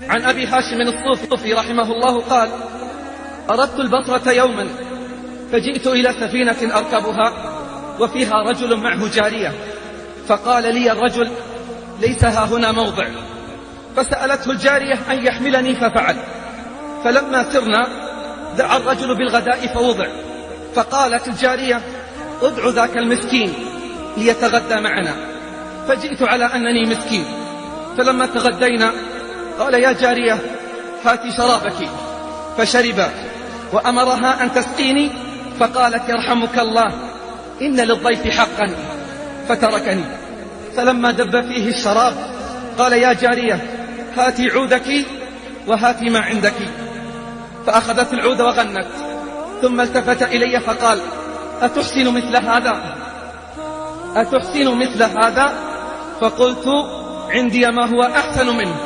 عن أبي هاشم الصوفي رحمه الله قال: أردت البصرة يوما فجئت إلى سفينة أركبها وفيها رجل معه جارية، فقال لي الرجل: ليس ها هنا موضع. فسألته الجارية أن يحملني ففعل. فلما سرنا دعا الرجل بالغداء فوضع، فقالت الجارية: ادع ذاك المسكين ليتغدى معنا. فجئت على أنني مسكين، فلما تغدينا قال: يا جارية هاتي شرابك. فشرب، وأمرها أن تسقيني، فقالت: يرحمك الله إن للضيف حقا، فتركني. فلما دب فيه الشراب قال: يا جارية هاتي عودك وهاتي ما عندك. فأخذت العود وغنت، ثم التفت إلي فقال: أتحسن مثل هذا؟ أتحسن مثل هذا؟ فقلت: عندي ما هو أحسن منه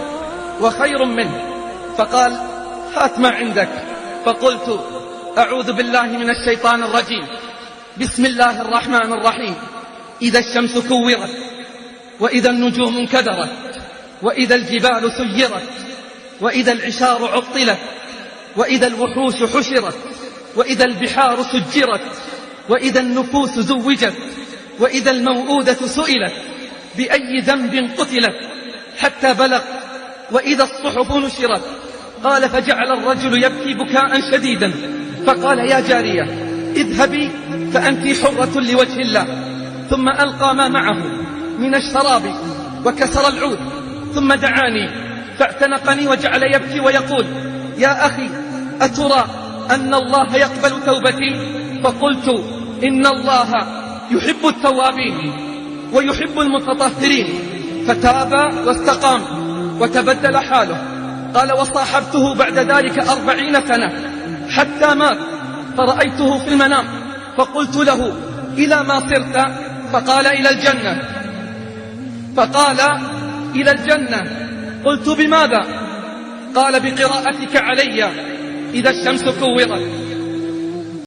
وخير منه. فقال: هات ما عندك. فقلت: أعوذ بالله من الشيطان الرجيم، بسم الله الرحمن الرحيم. إذا الشمس كورت، وإذا النجوم انكدرت، وإذا الجبال سيرت، وإذا العشار عطلت، وإذا الوحوش حشرت، وإذا البحار سجرت، وإذا النفوس زوجت، وإذا الموءودة سئلت بأي ذنب قتلت، حتى بلغ وإذا الصحف نشرت. قال: فجعل الرجل يبكي بكاء شديدا، فقال: يا جارية اذهبي فأنت حرة لوجه الله. ثم ألقى ما معه من الشراب وكسر العود، ثم دعاني فاعتنقني وجعل يبكي ويقول: يا أخي أترى أن الله يقبل توبتي؟ فقلت: إن الله يحب التوابين ويحب المتطهرين. فتاب واستقام وتبدل حاله. قال: وصاحبته بعد ذلك 40 سنة حتى مات، فرأيته في المنام فقلت له: إلى ما صرت؟ فقال: إلى الجنة. فقال: إلى الجنة. قلت: بماذا؟ قال: بقراءتك علي إذا الشمس كورت.